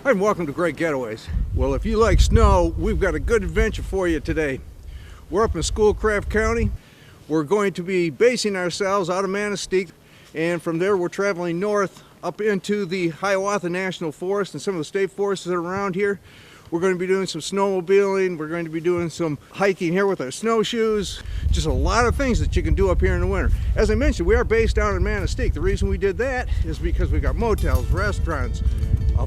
Hi, and welcome to Great Getaways. Well, if you like snow, we've got a good adventure for you today. We're up in Schoolcraft County. We're going to be basing ourselves out of Manistee, and from there we're traveling north up into the Hiawatha National Forest and some of the state forests that are around here. We're going to be doing some snowmobiling. We're going to be doing some hiking here with our snowshoes. Just a lot of things that you can do up here in the winter. As I mentioned, we are based down in Manistee. The reason we did that is because we got motels, restaurants,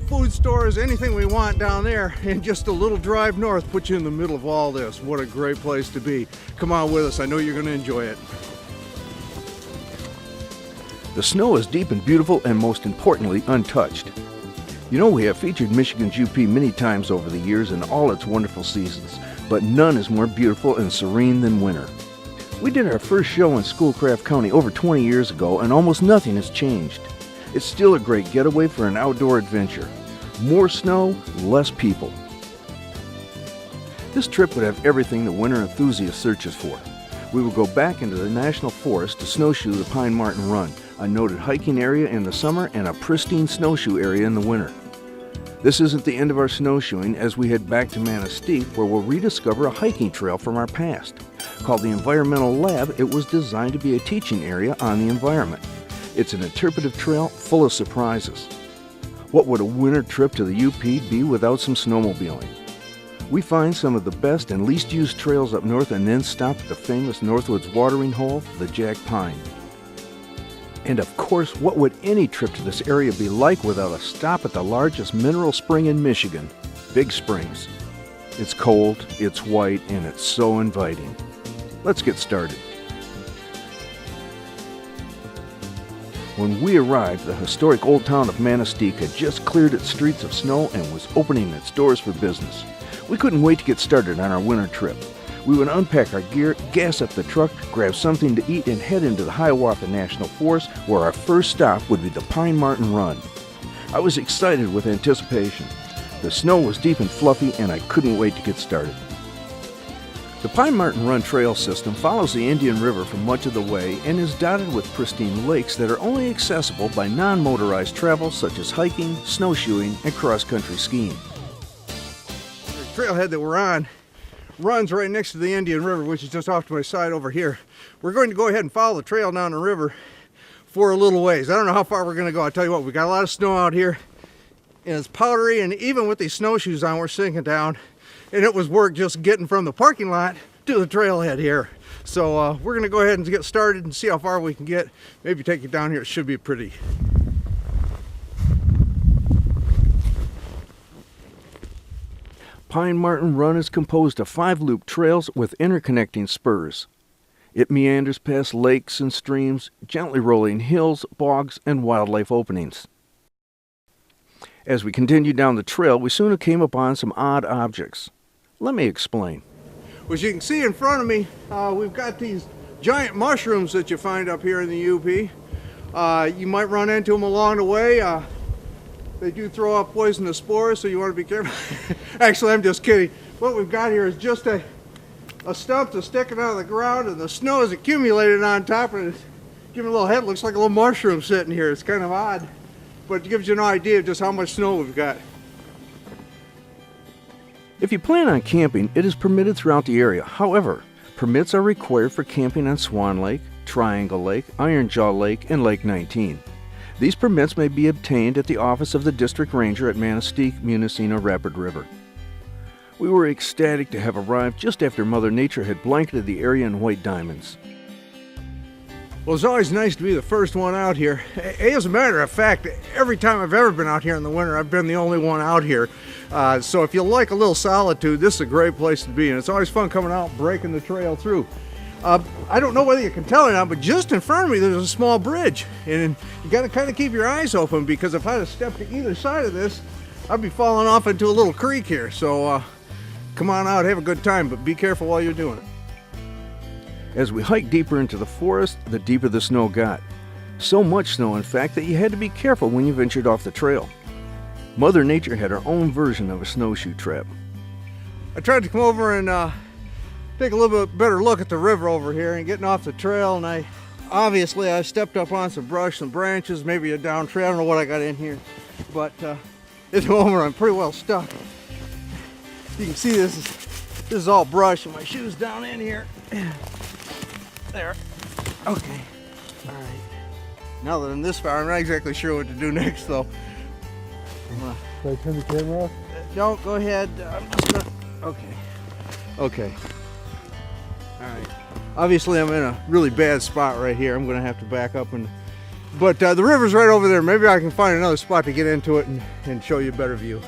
food stores, anything we want down there, and just a little drive north puts you in the middle of all this. What a great place to be. Come on with us. I know you're going to enjoy it. The snow is deep and beautiful, and most importantly, untouched. You know, we have featured Michigan's UP many times over the years in all its wonderful seasons, but none is more beautiful and serene than winter. We did our first show in Schoolcraft County over 20 years ago, and almost nothing has changed. It's still a great getaway for an outdoor adventure. More snow, less people. This trip would have everything the winter enthusiast searches for. We will go back into the National Forest to snowshoe the Pine Marten Run, a noted hiking area in the summer and a pristine snowshoe area in the winter. This isn't the end of our snowshoeing as we head back to Manistee, where we'll rediscover a hiking trail from our past. Called the Environmental Lab, it was designed to be a teaching area on the environment. It's an interpretive trail full of surprises. What would a winter trip to the UP be without some snowmobiling? We find some of the best and least used trails up north and then stop at the famous Northwoods watering hole, the Jack Pine. And of course, what would any trip to this area be like without a stop at the largest mineral spring in Michigan, Big Springs? It's cold, it's white, and it's so inviting. Let's get started. When we arrived, the historic old town of Manistee had just cleared its streets of snow and was opening its doors for business. We couldn't wait to get started on our winter trip. We would unpack our gear, gas up the truck, grab something to eat, and head into the Hiawatha National Forest, where our first stop would be the Pine Marten Run. I was excited with anticipation. The snow was deep and fluffy, and I couldn't wait to get started. The Pine Marten Run trail system follows the Indian River for much of the way and is dotted with pristine lakes that are only accessible by non-motorized travel such as hiking, snowshoeing, and cross-country skiing. The trailhead that we're on runs right next to the Indian River, which is just off to my side over here. We're going to go ahead and follow the trail down the river for a little ways. I don't know how far we're going to go. I'll tell you what, we got a lot of snow out here, and it's powdery, and even with these snowshoes on, we're sinking down, and it was work just getting from the parking lot to the trailhead here. So we're going to go ahead and get started and see how far we can get. Maybe take it down here. It should be pretty. Pine Marten Run is composed of 5-loop trails with interconnecting spurs. It meanders past lakes and streams, gently rolling hills, bogs, and wildlife openings. As we continued down the trail, we soon came upon some odd objects. Let me explain. As you can see in front of me, we've got these giant mushrooms that you find up here in the UP. You might run into them along the way. They do throw up poisonous spores, so you want to be careful. Actually, I'm just kidding. What we've got here is just a stump that's sticking out of the ground, and the snow is accumulated on top of it. Give it a little head. Looks like a little mushroom sitting here. It's kind of odd, but it gives you an idea of just how much snow we've got. If you plan on camping, it is permitted throughout the area. However, permits are required for camping on Swan Lake, Triangle Lake, Iron Jaw Lake, and Lake 19. These permits may be obtained at the office of the District Ranger at Manistee, Munising, or Rapid River. We were ecstatic to have arrived just after Mother Nature had blanketed the area in white diamonds. Well, it's always nice to be the first one out here. As a matter of fact, every time I've ever been out here in the winter, I've been the only one out here. So if you like a little solitude, this is a great place to be, and it's always fun coming out and breaking the trail through. I don't know whether you can tell or not, but just in front of me there's a small bridge, and you got to kind of keep your eyes open, because if I had stepped to either side of this, I'd be falling off into a little creek here. So come on out, have a good time, but be careful while you're doing it. As we hiked deeper into the forest, the deeper the snow got. So much snow, in fact, that you had to be careful when you ventured off the trail. Mother Nature had her own version of a snowshoe trap. I tried to come over and take a little bit better look at the river over here and getting off the trail, and I stepped up on some brush, some branches, maybe a down tree. I don't know what I got in here, but At the moment, I'm pretty well stuck. You can see this is all brush and my shoes down in here. There. Okay. All right. Now that I'm this far, I'm not exactly sure what to do next, though. Should I turn the camera off? No, go ahead. I'm just gonna. Okay. Okay. All right. Obviously, I'm in a really bad spot right here. I'm gonna have to back up but the river's right over there. Maybe I can find another spot to get into it and show you a better view.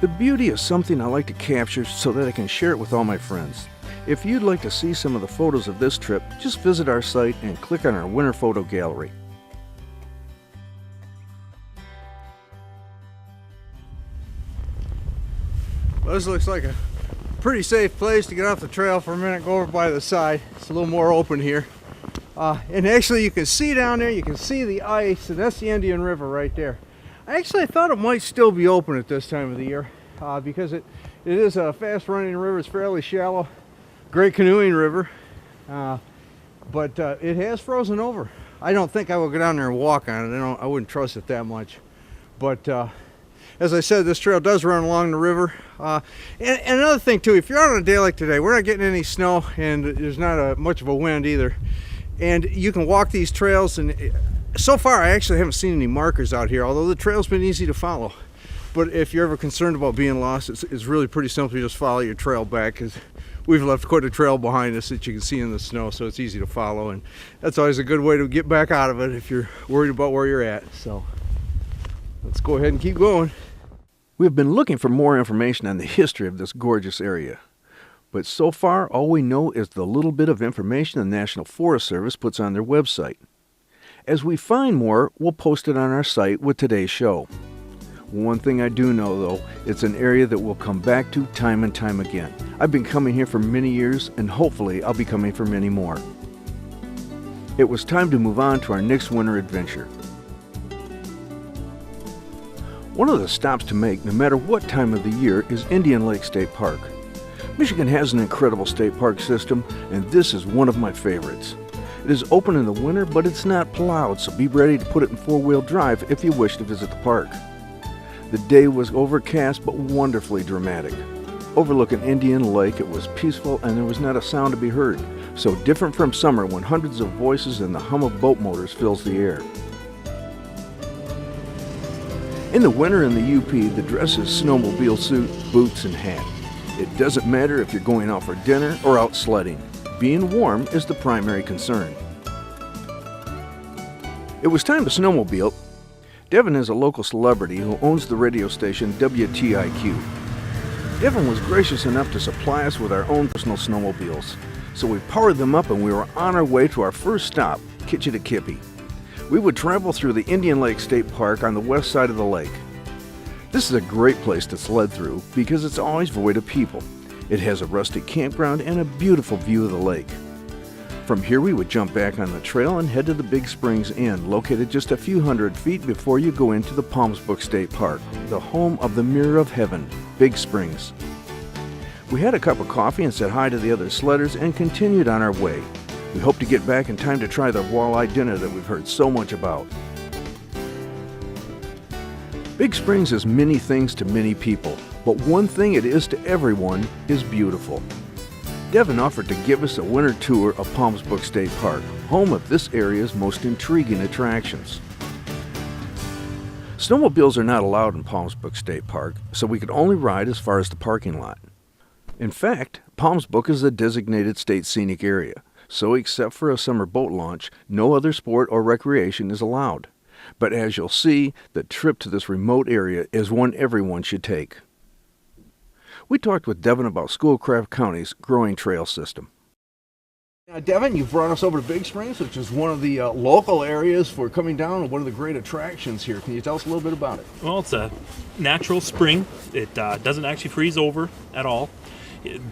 The beauty is something I like to capture so that I can share it with all my friends. If you'd like to see some of the photos of this trip, just visit our site and click on our winter photo gallery. Well, this looks like a pretty safe place to get off the trail for a minute, go over by the side. It's a little more open here. And actually you can see down there, you can see the ice, and that's the Indian River right there. I thought it might still be open at this time of the year because it is a fast running river. It's fairly shallow, great canoeing river, but it has frozen over. I don't think I will go down there and walk on it. I wouldn't trust it that much. But as I said, this trail does run along the river. And another thing too, if you're out on a day like today, we're not getting any snow and there's not much of a wind either. And you can walk these trails, and so far I actually haven't seen any markers out here, although the trail's been easy to follow. But if you're ever concerned about being lost, it's really pretty simple. You just follow your trail back, because we've left quite a trail behind us that you can see in the snow, so it's easy to follow. And that's always a good way to get back out of it if you're worried about where you're at. So let's go ahead and keep going. We've been looking for more information on the history of this gorgeous area. But so far, all we know is the little bit of information the National Forest Service puts on their website. As we find more, we'll post it on our site with today's show. One thing I do know, though, it's an area that we'll come back to time and time again. I've been coming here for many years, and hopefully I'll be coming for many more. It was time to move on to our next winter adventure. One of the stops to make, no matter what time of the year, is Indian Lake State Park. Michigan has an incredible state park system, and this is one of my favorites. It is open in the winter, but it's not plowed, so be ready to put it in four-wheel drive if you wish to visit the park. The day was overcast but wonderfully dramatic. Overlooking Indian Lake, it was peaceful and there was not a sound to be heard, so different from summer when hundreds of voices and the hum of boat motors fills the air. In the winter in the UP, the dress is snowmobile suit, boots, and hat. It doesn't matter if you're going out for dinner or out sledding. Being warm is the primary concern. It was time to snowmobile. Devin is a local celebrity who owns the radio station WTIQ. Devin was gracious enough to supply us with our own personal snowmobiles. So we powered them up and we were on our way to our first stop, Kitchitikipi. We would travel through the Indian Lake State Park on the west side of the lake. This is a great place to sled through because it's always void of people. It has a rustic campground and a beautiful view of the lake. From here we would jump back on the trail and head to the Big Springs Inn, located just a few hundred feet before you go into the Palms Book State Park, the home of the Mirror of Heaven, Big Springs. We had a cup of coffee and said hi to the other sledders and continued on our way. We hope to get back in time to try the walleye dinner that we've heard so much about. Big Springs is many things to many people, but one thing it is to everyone is beautiful. Devin offered to give us a winter tour of Palms Book State Park, home of this area's most intriguing attractions. Snowmobiles are not allowed in Palms Book State Park, so we could only ride as far as the parking lot. In fact, Palms Book is a designated state scenic area, so except for a summer boat launch, no other sport or recreation is allowed. But as you'll see, the trip to this remote area is one everyone should take. We talked with Devin about Schoolcraft County's growing trail system. Now, Devin, you brought us over to Big Springs, which is one of the local areas for coming down and one of the great attractions here. Can you tell us a little bit about it? Well, it's a natural spring. It doesn't actually freeze over at all.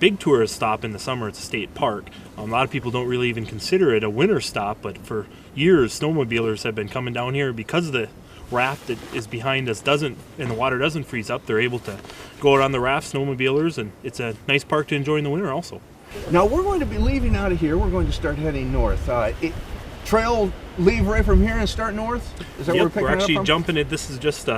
Big tourist stop in the summer. It's a state park. A lot of people don't really even consider it a winter stop, but for years, snowmobilers have been coming down here because the raft that is behind us and the water doesn't freeze up. They're able to go out on the raft, snowmobilers, and it's a nice park to enjoy in the winter also. Now we're going to be leaving out of here. We're going to start heading north. Trail leave right from here and start north? Is that where we're picking we're actually up from? jumping it. This is just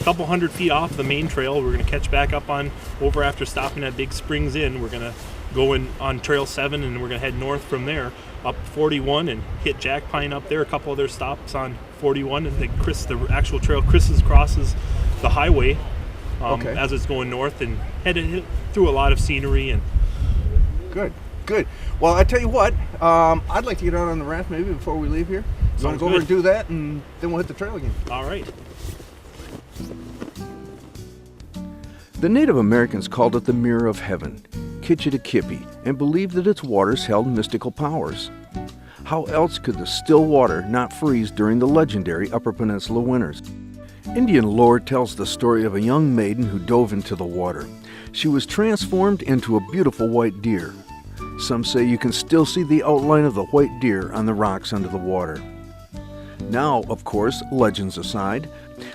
a couple 100 feet off the main trail. We're going to catch back up on over after stopping at Big Springs Inn. We're going to go in on Trail 7, and we're going to head north from there up 41 and hit Jack Pine up there. A couple other stops on 41, and the actual trail crosses the highway Okay. as it's going north, and head through a lot of scenery. And Good. Well, I tell you what, I'd like to get out on the raft maybe before we leave here. You want Sounds to go over good. and do that, and then we'll hit the trail again. all right. The Native Americans called it the Mirror of Heaven, Kitchitikipi, and believed that its waters held mystical powers. How else could the still water not freeze during the legendary Upper Peninsula winters? Indian lore tells the story of a young maiden who dove into the water. She was transformed into a beautiful white deer. Some say you can still see the outline of the white deer on the rocks under the water. Now, of course, legends aside,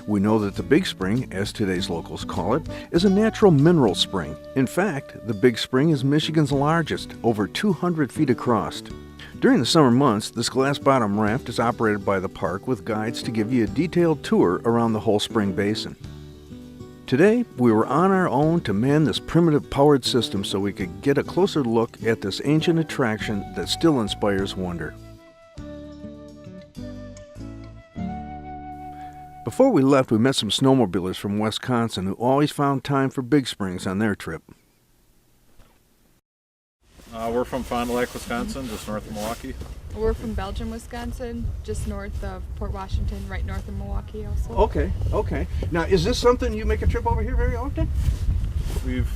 we know that the Big Spring, as today's locals call it, is a natural mineral spring. In fact, the Big Spring is Michigan's largest, over 200 feet across. During the summer months, this glass bottom raft is operated by the park with guides to give you a detailed tour around the whole spring basin. Today, we were on our own to man this primitive powered system so we could get a closer look at this ancient attraction that still inspires wonder. Before we left, we met some snowmobilers from Wisconsin who always found time for Big Springs on their trip. We're from Fond du Lac, Wisconsin, just north of Milwaukee. We're from Belgium, Wisconsin, just north of Port Washington, right north of Milwaukee also. Okay. Now, is this something you make a trip over here very often? We've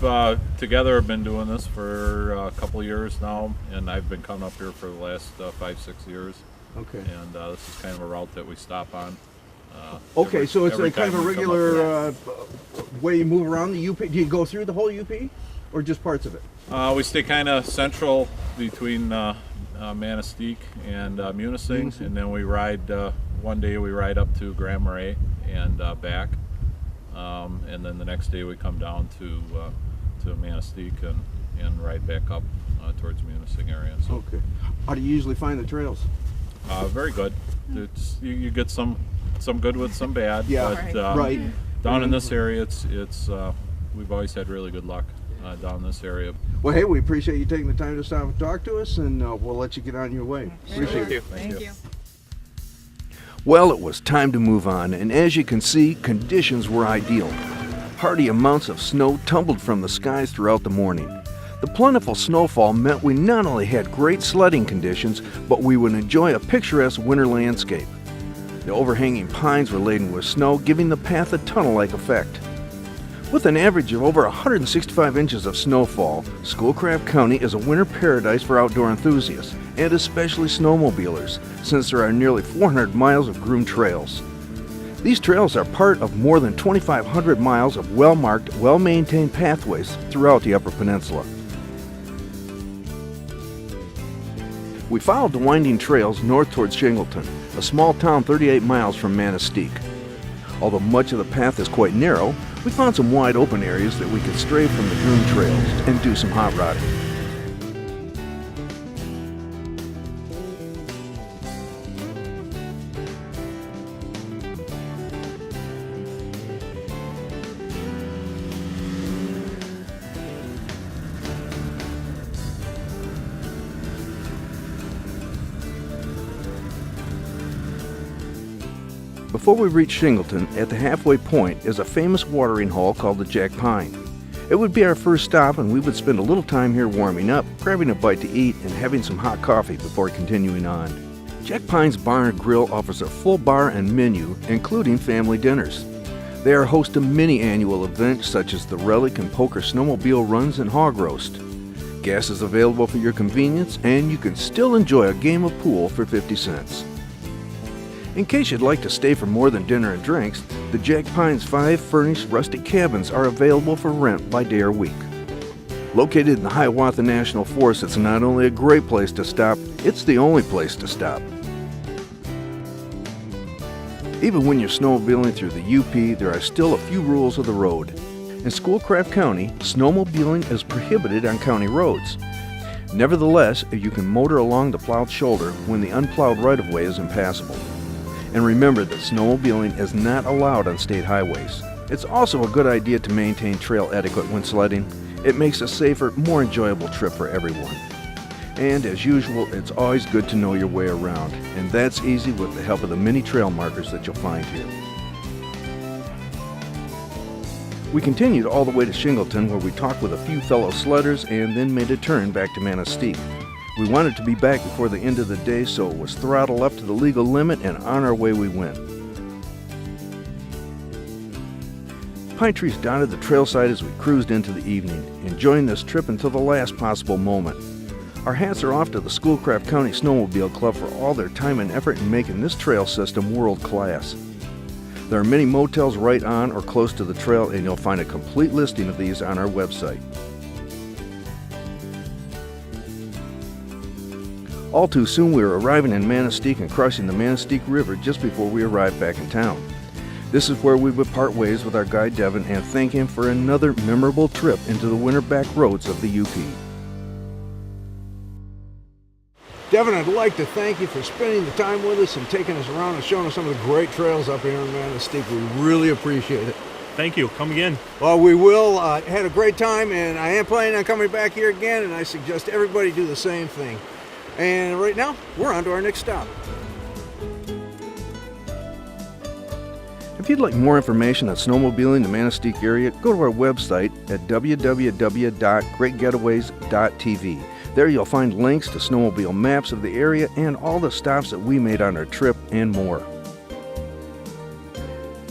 together been doing this for a couple of years now, and I've been coming up here for the last 5-6 years. Okay. And this is kind of a route that we stop on. Okay, so it's every a kind of a time we come up regular way you move around the UP. Do you go through the whole UP, or just parts of it? We stay kind of central between Manistee and Munising, and then we ride, one day we ride up to Grand Marais and back, and then the next day we come down to Manistee and ride back up towards Munising area. So, Okay. How do you usually find the trails? very good. It's, you get some good with some bad, Yeah, but right. down in this area, it's we've always had really good luck down in this area. Well, hey, we appreciate you taking the time to stop and talk to us, and we'll let you get on your way. Appreciate it. Thank you. Well, it was time to move on, and as you can see, conditions were ideal. Hearty amounts of snow tumbled from the skies throughout the morning. The plentiful snowfall meant we not only had great sledding conditions, but we would enjoy a picturesque winter landscape. The overhanging pines were laden with snow, giving the path a tunnel-like effect. With an average of over 165 inches of snowfall, Schoolcraft County is a winter paradise for outdoor enthusiasts, and especially snowmobilers, since there are nearly 400 miles of groomed trails. These trails are part of more than 2,500 miles of well-marked, well-maintained pathways throughout the Upper Peninsula. We followed the winding trails north towards Shingleton, a small town 38 miles from Manistee. Although much of the path is quite narrow, we found some wide open areas that we could stray from the groomed trails and do some hot rodding. Before we reach Shingleton, at the halfway point is a famous watering hole called the Jack Pine. It would be our first stop, and we would spend a little time here warming up, grabbing a bite to eat, and having some hot coffee before continuing on. Jack Pine's Bar and Grill offers a full bar and menu, including family dinners. They are host to many annual events such as the Relic and Poker Snowmobile Runs and Hog Roast. Gas is available for your convenience, and you can still enjoy a game of pool for 50 cents. In case you'd like to stay for more than dinner and drinks, the Jack Pine's 5 furnished rustic cabins are available for rent by day or week. Located in the Hiawatha National Forest, it's not only a great place to stop, it's the only place to stop. Even when you're snowmobiling through the UP, there are still a few rules of the road. In Schoolcraft County, snowmobiling is prohibited on county roads. Nevertheless, you can motor along the plowed shoulder when the unplowed right-of-way is impassable. And remember that snowmobiling is not allowed on state highways. It's also a good idea to maintain trail etiquette when sledding. It makes a safer, more enjoyable trip for everyone. And as usual, it's always good to know your way around, and that's easy with the help of the many trail markers that you'll find here. We continued all the way to Shingleton, where we talked with a few fellow sledders and then made a turn back to Manistee. We wanted to be back before the end of the day, so it was throttle up to the legal limit, and on our way we went. Pine trees dotted the trailside as we cruised into the evening, enjoying this trip until the last possible moment. Our hats are off to the Schoolcraft County Snowmobile Club for all their time and effort in making this trail system world class. There are many motels right on or close to the trail, and you'll find a complete listing of these on our website. All too soon we were arriving in Manistee and crossing the Manistee River just before we arrived back in town. This is where we would part ways with our guide Devin and thank him for another memorable trip into the winter back roads of the UP. Devin, I'd like to thank you for spending the time with us and taking us around and showing us some of the great trails up here in Manistee. We really appreciate it. Thank you. Come again. Well, we will. Had a great time, and I am planning on coming back here again, and I suggest everybody do the same thing. And right now, we're on to our next stop. If you'd like more information on snowmobiling in the Manistee area, go to our website at www.greatgetaways.tv. There you'll find links to snowmobile maps of the area and all the stops that we made on our trip and more.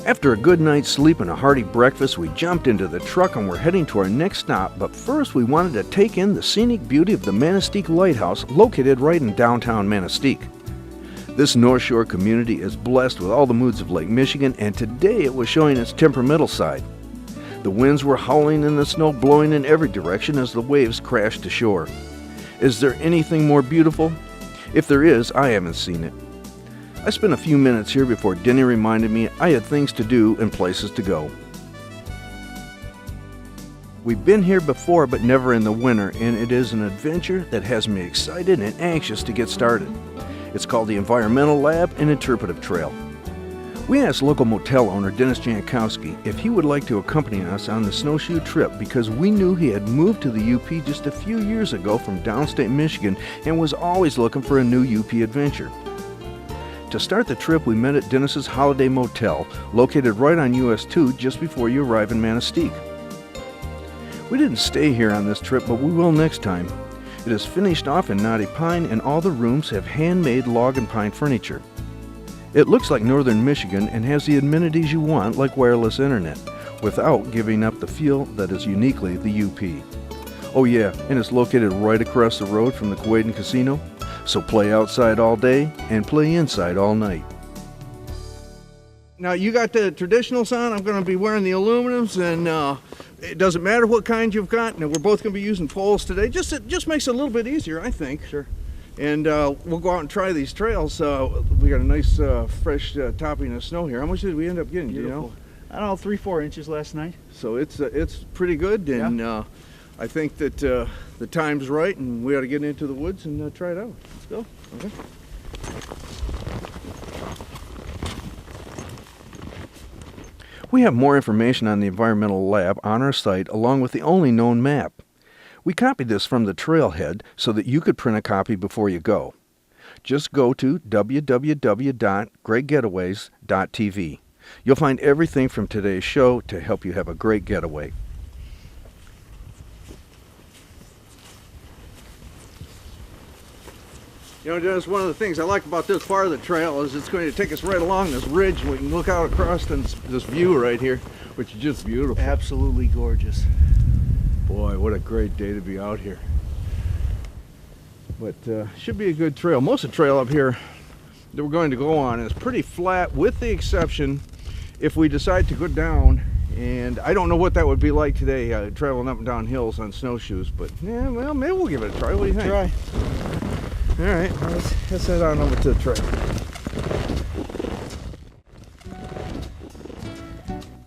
After a good night's sleep and a hearty breakfast, we jumped into the truck and we're heading to our next stop, but first we wanted to take in the scenic beauty of the Manistee Lighthouse located right in downtown Manistee. This North Shore community is blessed with all the moods of Lake Michigan, and today it was showing its temperamental side. The winds were howling and the snow blowing in every direction as the waves crashed to shore. Is there anything more beautiful? If there is, I haven't seen it. I spent a few minutes here before Denny reminded me I had things to do and places to go. We've been here before, but never in the winter, and it is an adventure that has me excited and anxious to get started. It's called the Environmental Lab and Interpretive Trail. We asked local motel owner Dennis Jankowski if he would like to accompany us on the snowshoe trip because we knew he had moved to the UP just a few years ago from downstate Michigan and was always looking for a new UP adventure. To start the trip, we met at Dennis's Holiday Motel, located right on US 2 just before you arrive in Manistee. We didn't stay here on this trip, but we will next time. It is finished off in knotty pine and all the rooms have handmade log and pine furniture. It looks like northern Michigan and has the amenities you want like wireless internet, without giving up the feel that is uniquely the UP. Oh yeah, and it's located right across the road from the Kewadin Casino, so play outside all day and play inside all night. Now, you got the traditionals on. I'm going to be wearing the aluminums, and it doesn't matter what kind you've got. Now, we're both going to be using poles today. It just makes it a little bit easier, I think. Sure. And we'll go out and try these trails. We got a nice fresh topping of snow here. How much did we end up getting? Beautiful. Do you know? I don't know, 3-4 inches last night. So it's pretty good, and I think that the time's right, and we ought to get into the woods and try it out. Let's go. Okay. We have more information on the Environmental Lab on our site along with the only known map. We copied this from the trailhead so that you could print a copy before you go. Just go to www.greatgetaways.tv. You'll find everything from today's show to help you have a great getaway. You know, Dennis, one of the things I like about this part of the trail is it's going to take us right along this ridge, and we can look out across this view right here, which is just beautiful. Absolutely gorgeous. Boy, what a great day to be out here. But should be a good trail. Most of the trail up here that we're going to go on is pretty flat, with the exception if we decide to go down. And I don't know what that would be like today, traveling up and down hills on snowshoes. But yeah, well, maybe we'll give it a try. What do you think? Try. All right, let's head on over to the trail.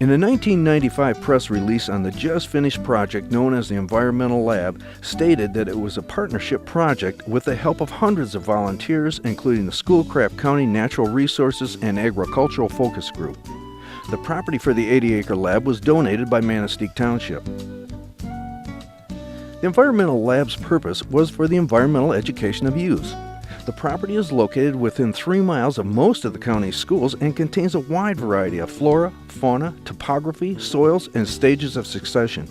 In a 1995 press release on the just finished project known as the Environmental Lab, stated that it was a partnership project with the help of hundreds of volunteers, including the Schoolcraft County Natural Resources and Agricultural Focus Group. The property for the 80-acre lab was donated by Manistee Township. The environmental lab's purpose was for the environmental education of youth. The property is located within 3 miles of most of the county's schools and contains a wide variety of flora, fauna, topography, soils, and stages of succession.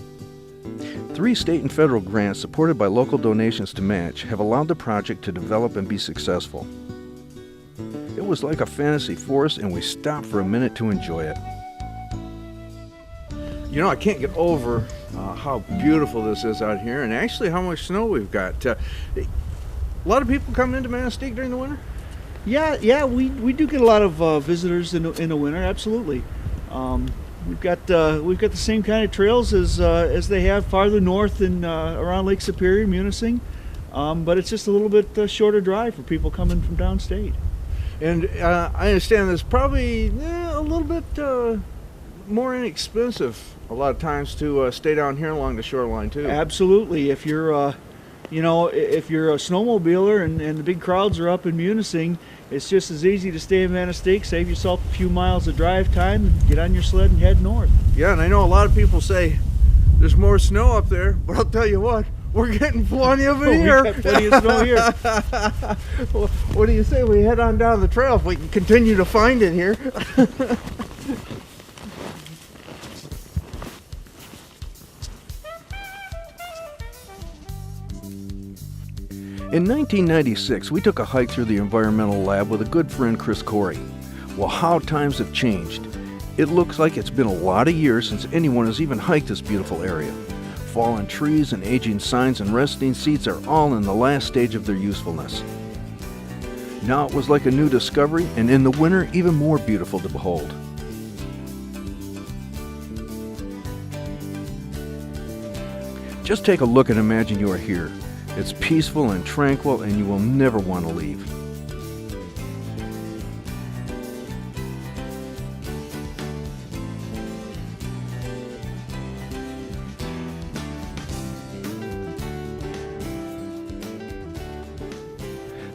3 state and federal grants supported by local donations to match have allowed the project to develop and be successful. It was like a fantasy forest, and we stopped for a minute to enjoy it. You know, I can't get over how beautiful this is out here, and actually how much snow we've got. A lot of people come into Manistee during the winter? Yeah, we do get a lot of visitors in the winter. Absolutely. We've got the same kind of trails as they have farther north and around Lake Superior, Munising, but it's just a little bit shorter drive for people coming from downstate. And I understand it's probably a little bit more inexpensive a lot of times to stay down here along the shoreline too. Absolutely. If you're if you're a snowmobiler and the big crowds are up in Munising, it's just as easy to stay in Manistee, save yourself a few miles of drive time, and get on your sled and head north. Yeah, and I know a lot of people say there's more snow up there, but I'll tell you what, we're getting plenty of it here. We got plenty of snow here. Well, what do you say we head on down the trail if we can continue to find it here? In 1996, we took a hike through the environmental lab with a good friend, Chris Corey. Well, how times have changed. It looks like it's been a lot of years since anyone has even hiked this beautiful area. Fallen trees and aging signs and resting seats are all in the last stage of their usefulness. Now it was like a new discovery, and in the winter, even more beautiful to behold. Just take a look and imagine you are here. It's peaceful and tranquil, and you will never want to leave.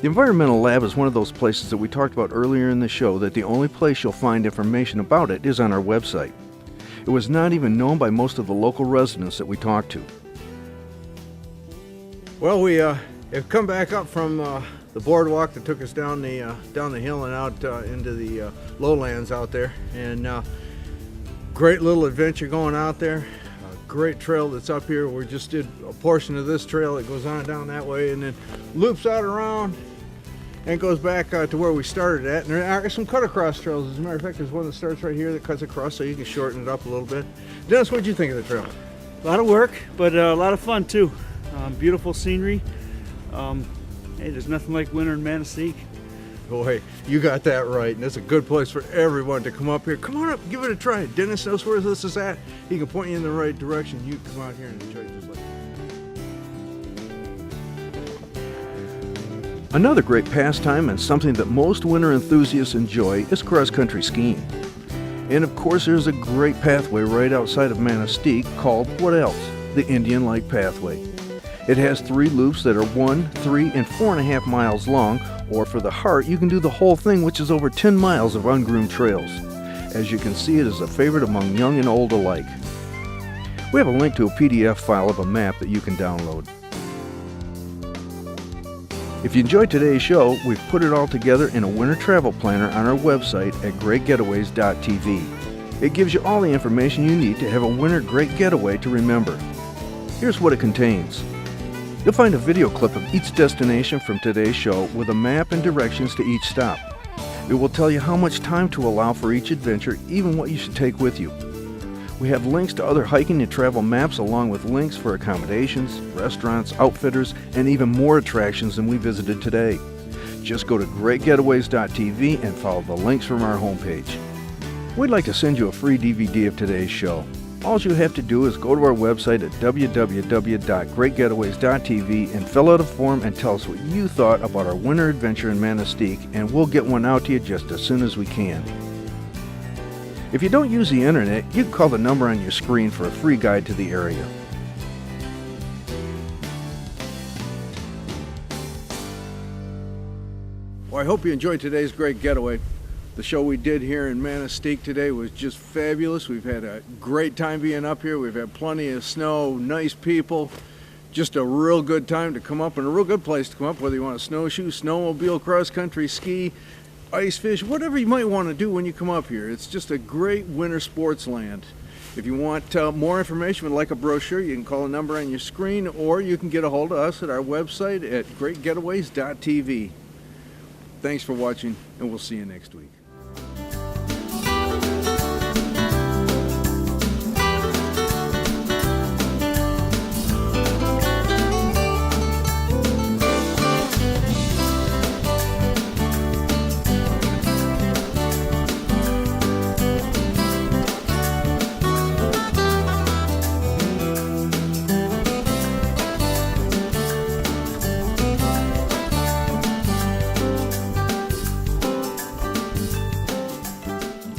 The Environmental Lab is one of those places that we talked about earlier in the show that the only place you'll find information about it is on our website. It was not even known by most of the local residents that we talked to. Well, we have come back up from the boardwalk that took us down the hill and out into the lowlands out there, and great little adventure going out there. A great trail that's up here. We just did a portion of this trail that goes on down that way and then loops out around and goes back to where we started at. And there are some cut across trails. As a matter of fact, there's one that starts right here that cuts across, so you can shorten it up a little bit. Dennis, what did you think of the trail? A lot of work, but a lot of fun too. Beautiful scenery. Hey, there's nothing like winter in Manistee. Boy, you got that right, and it's a good place for everyone to come up here. Come on up, give it a try. Dennis knows where this is at. He can point you in the right direction. You come out here and enjoy it just like that. Another great pastime and something that most winter enthusiasts enjoy is cross-country skiing. And of course, there's a great pathway right outside of Manistee called what else? The Indian Lake Pathway. It has 3 loops that are 1, 3, and 4.5 miles long, or for the heart, you can do the whole thing, which is over 10 miles of ungroomed trails. As you can see, it is a favorite among young and old alike. We have a link to a PDF file of a map that you can download. If you enjoyed today's show, we've put it all together in a winter travel planner on our website at greatgetaways.tv. It gives you all the information you need to have a winter great getaway to remember. Here's what it contains. You'll find a video clip of each destination from today's show with a map and directions to each stop. It will tell you how much time to allow for each adventure, even what you should take with you. We have links to other hiking and travel maps along with links for accommodations, restaurants, outfitters, and even more attractions than we visited today. Just go to greatgetaways.tv and follow the links from our homepage. We'd like to send you a free DVD of today's show. All you have to do is go to our website at www.greatgetaways.tv and fill out a form and tell us what you thought about our winter adventure in Manistee, and we'll get one out to you just as soon as we can. If you don't use the internet, you can call the number on your screen for a free guide to the area. Well, I hope you enjoyed today's great getaway. The show we did here in Manistee today was just fabulous. We've had a great time being up here. We've had plenty of snow, nice people, just a real good time to come up and a real good place to come up, whether you want to snowshoe, snowmobile, cross-country ski, ice fish, whatever you might want to do when you come up here. It's just a great winter sports land. If you want more information, would like a brochure, you can call a number on your screen, or you can get a hold of us at our website at greatgetaways.tv. Thanks for watching, and we'll see you next week.